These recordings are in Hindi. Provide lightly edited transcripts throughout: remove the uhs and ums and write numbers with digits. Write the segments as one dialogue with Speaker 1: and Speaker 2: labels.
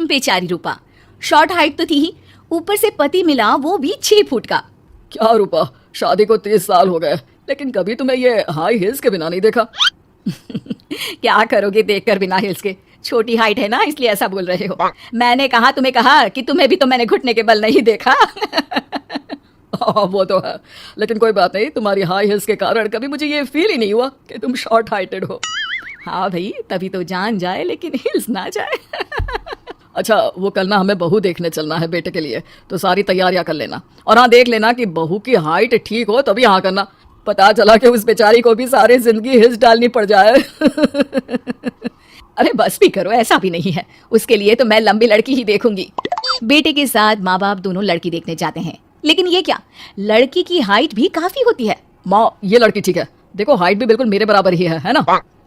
Speaker 1: बेचारी रूपा, शॉर्ट हाइट तो थी ही, ऊपर से पति मिला वो भी 6 फुट का।
Speaker 2: क्या रूपा, शादी को 30 साल हो गए, लेकिन कभी तुम्हें ये हाई हील्स के बिना नहीं देखा।
Speaker 1: क्या करोगे देखकर बिना हिल्स के, छोटी हाइट है ना इसलिए ऐसा बोल रहे हो। मैंने कहा तुम्हें कहा कि तुम्हें भी तो मैंने घुटने के बल नहीं देखा।
Speaker 2: वो तो है, लेकिन कोई बात नहीं, तुम्हारी हाई हील्स के कारण कभी मुझे ये फील ही नहीं हुआ कि तुम शॉर्ट हाइटेड हो।
Speaker 1: हाँ भाई, तभी तो जान जाए लेकिन हिल्स ना जाए।
Speaker 2: अच्छा, वो कल ना हमें बहू देखने चलना है बेटे के लिए, तो सारी तैयारियां कर लेना। और हाँ, देख लेना कि बहू की हाइट ठीक हो तभी हाँ करना। पता चला कि उस बेचारी को भी सारी जिंदगी हिल्स डालनी पड़ जाए।
Speaker 1: अरे बस भी करो, ऐसा भी नहीं है, उसके लिए तो मैं लंबी लड़की ही देखूंगी। बेटे के साथ माँ बाप दोनों लड़की देखने जाते हैं, लेकिन ये क्या, लड़की की हाइट भी काफी होती है।
Speaker 2: माँ, ये लड़की ठीक है, देखो हाइट भी बिल्कुल मेरे बराबर ही है ना।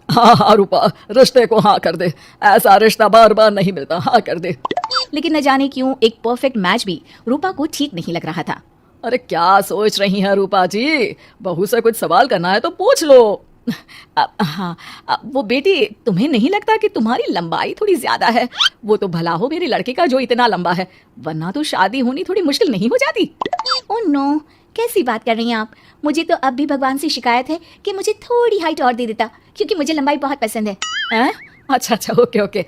Speaker 2: हाँ हाँ रूपा, रिश्ते को हाँ कर दे, ऐसा रिश्ता बार बार नहीं मिलता, हाँ कर दे।
Speaker 1: लेकिन न जाने क्यों एक परफेक्ट मैच भी रूपा को ठीक नहीं लग रहा था।
Speaker 2: अरे क्या सोच रही हैं रूपा जी, बहू से कुछ सवाल करना है तो पूछ लो।
Speaker 1: हाँ, वो बेटी, तुम्हें नहीं लगता कि तुम्हारी लंबाई थोड़ी ज्यादा है? वो तो भला हो मेरे लड़के का जो इतना लंबा है, वरना तो शादी होनी थोड़ी मुश्किल नहीं हो जाती। ओह नो, कैसी बात कर रही हैं आप? मुझे तो अब भी भगवान से शिकायत है कि मुझे थोड़ी हाइट और दे देता, क्योंकि मुझे लंबाई बहुत पसंद है।
Speaker 2: अच्छा अच्छा, ओके ओके,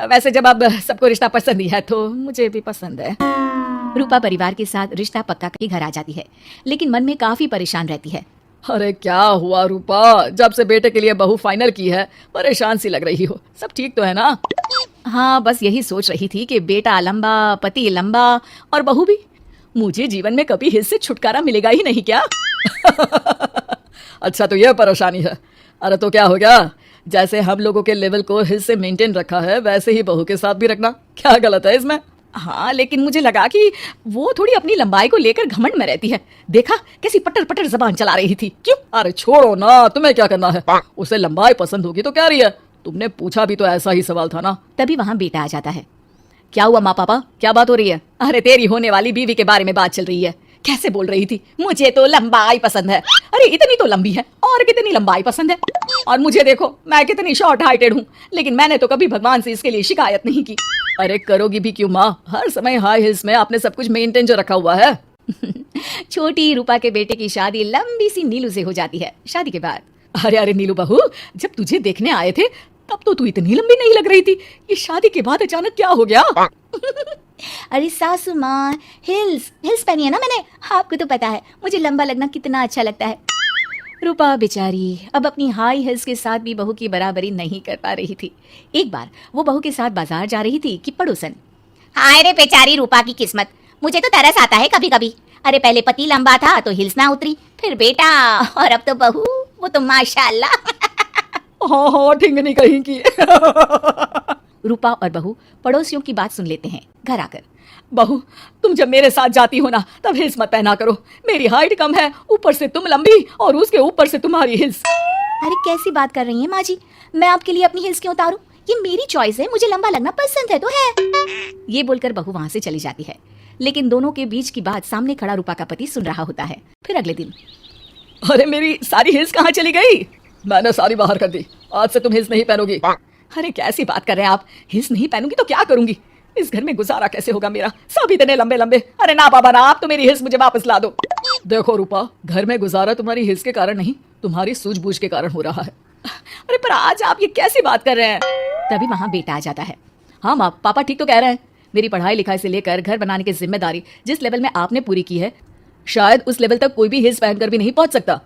Speaker 2: वैसे जब अब सबको रिश्ता पसंद ही है तो मुझे भी पसंद है।
Speaker 1: रूपा परिवार के साथ रिश्ता पक्का करके घर आ जाती है, लेकिन मन में काफी परेशान रहती है।
Speaker 2: अरे क्या हुआ रूपा, जब से बेटे के लिए बहू फाइनल की है परेशान सी लग रही हो, सब ठीक तो है ना?
Speaker 1: हाँ, बस यही सोच रही थी कि बेटा लंबा, पति लंबा और बहू भी, मुझे जीवन में कभी हिस्से से छुटकारा मिलेगा ही नहीं क्या?
Speaker 2: अच्छा, तो यह परेशानी है। अरे तो क्या हो गया, जैसे हम लोगों के लेवल को हिस्से मेंटेन रखा है वैसे ही बहू के साथ भी रखना, क्या गलत है इसमें?
Speaker 1: हाँ, लेकिन मुझे लगा कि वो थोड़ी अपनी लंबाई को लेकर घमंड में रहती है। देखा कैसी पटर पटर जबान चला रही थी।
Speaker 2: क्यों? अरे छोड़ो ना, तुम्हें क्या करना है, उसे लंबाई पसंद होगी तो क्या रही है, तुमने पूछा भी तो ऐसा ही सवाल था ना।
Speaker 1: तभी वहाँ बेटा आ जाता है। क्या हुआ माँ पापा, क्या बात हो रही है? अरे तेरी होने वाली बीवी के बारे में बात चल रही है। कैसे बोल रही थी, मुझे तो लंबाई पसंद है। अरे इतनी तो लंबी है, और कितनी लंबाई पसंद है? और मुझे देखो, मैं कितनी शॉर्ट हाइटेड हूँ, लेकिन मैंने तो कभी भगवान से इसके लिए शिकायत नहीं की।
Speaker 2: अरे करोगी भी क्यों माँ, हर समय हाई हिल्स में आपने सब कुछ मेंटेन जो रखा हुआ है।
Speaker 1: छोटी रूपा के बेटे की शादी लंबी सी नीलू से हो जाती है शादी के बाद।
Speaker 2: अरे अरे नीलू बहू, जब तुझे देखने आए थे तब तो तू इतनी लंबी नहीं लग रही थी, ये शादी के बाद अचानक क्या हो गया?
Speaker 1: अरे सासू माँ, हिल्स हिल्स पहनी है ना मैंने, आपको तो पता है मुझे लंबा लगना कितना अच्छा लगता है। रूपा बेचारी अब अपनी हाई हिल्स के साथ भी बहू की बराबरी नहीं कर पा रही थी। एक बार वो बहू के साथ बाजार जा रही थी कि पड़ोसन,
Speaker 3: हाय रे बेचारी रूपा की किस्मत, मुझे तो तरस आता है कभी कभी। अरे पहले पति लंबा था तो हिल्स ना उतरी, फिर बेटा, और अब तो बहू, वो तो माशाल्लाह।
Speaker 2: हाँ हाँ, ठिंगनी कहीं की।
Speaker 1: रूपा और बहू पड़ोसियों की बात सुन लेते हैं घर आकर।
Speaker 2: बहू, तुम जब मेरे साथ जाती हो ना तब हिल्स मत पहना करो, मेरी हाइट कम है, ऊपर से तुम लंबी और उसके ऊपर से तुम्हारी हिल्स।
Speaker 1: अरे कैसी बात कर रही हैं माँ जी, मैं आपके लिए अपनी हिल्स क्यों उतारूं? ये मेरी चॉइस है, मुझे लंबा लगना पसंद है तो है। ये बोलकर बहू वहां से चली जाती है, लेकिन दोनों के बीच की बात सामने खड़ा रूपा का पति सुन रहा होता है। फिर अगले दिन,
Speaker 2: अरे मेरी सारी हिल्स कहाँ चली गई? मैंने सारी बाहर कर दी, आज से तुम हिल्स नहीं पहनोगी।
Speaker 1: अरे कैसी बात कर रहे हैं आप, हिल्स नहीं पहनूंगी तो क्या करूंगी?
Speaker 2: इस घर में गुजारा कैसे होगा मेरा, सब इतने लंबे लंबे। अरे ना बाबा ना, आप तो मेरी हिल्स मुझे वापस ला दो। देखो रूपा, घर में गुजारा तुम्हारी हिल्स के कारण नहीं, तुम्हारी सूझबूझ के कारण हो रहा है।
Speaker 1: अरे पर आज आप ये कैसी बात कर रहे हैं? तभी वहां बेटा आ जाता है।
Speaker 2: हाँ माँ, पापा ठीक तो कह रहे हैं, मेरी पढ़ाई लिखाई से लेकर घर बनाने की जिम्मेदारी जिस लेवल में आपने पूरी की है, शायद उस लेवल तक कोई भी हिल्स पहनकर भी नहीं पहुंच सकता।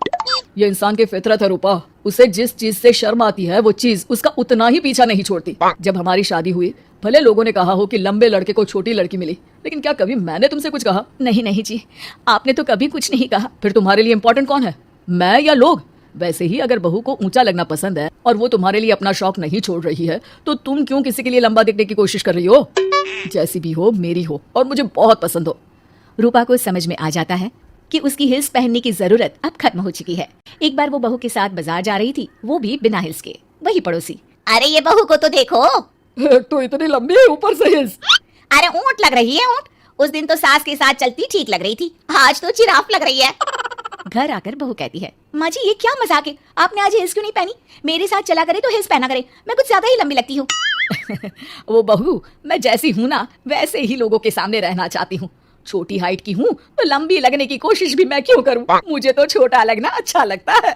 Speaker 2: ये इंसान की फितरत है रूपा, उसे जिस चीज से शर्म आती है वो चीज उसका उतना ही पीछा नहीं छोड़ती। जब हमारी शादी हुई, भले लोगों ने कहा हो कि लंबे लड़के को छोटी लड़की मिली, लेकिन क्या कभी मैंने तुमसे कुछ कहा?
Speaker 1: नहीं नहीं जी, आपने तो कभी कुछ नहीं कहा।
Speaker 2: फिर तुम्हारे लिए इम्पोर्टेंट कौन है, मैं या लोग? वैसे ही अगर बहू को ऊंचा लगना पसंद है और वो तुम्हारे लिए अपना शौक नहीं छोड़ रही है, तो तुम क्यों किसी के लिए लंबा दिखने की कोशिश कर रही हो? जैसी भी हो, मेरी हो और मुझे बहुत पसंद हो।
Speaker 1: रूपा को समझ में आ जाता है कि उसकी हिल्स पहनने की जरूरत अब खत्म हो चुकी है। एक बार वो बहू के साथ बाजार जा रही थी, वो भी बिना हिल्स के। वही पड़ोसी,
Speaker 3: अरे ये बहू को तो देखो,
Speaker 2: एक तो इतनी लंबी है, ऊपर से हिल्स।
Speaker 3: अरे ऊंट लग रही है ऊंट। उस दिन तो सास के साथ चलती ठीक लग रही थी, आज तो जिराफ लग रही है।
Speaker 1: घर आकर बहू कहती है, माँ जी ये क्या मजाक है, आपने आज हिल्स क्यों नहीं पहनी? मेरे साथ चला करे तो हिल्स पहना करे, मैं कुछ ज्यादा ही लंबी लगती हूँ। वो बहू, मैं जैसी हूं ना वैसे ही लोगों के सामने रहना चाहती हूँ। छोटी हाइट की हूँ तो लंबी लगने की कोशिश भी मैं क्यों करूँ? मुझे तो छोटा लगना अच्छा लगता है।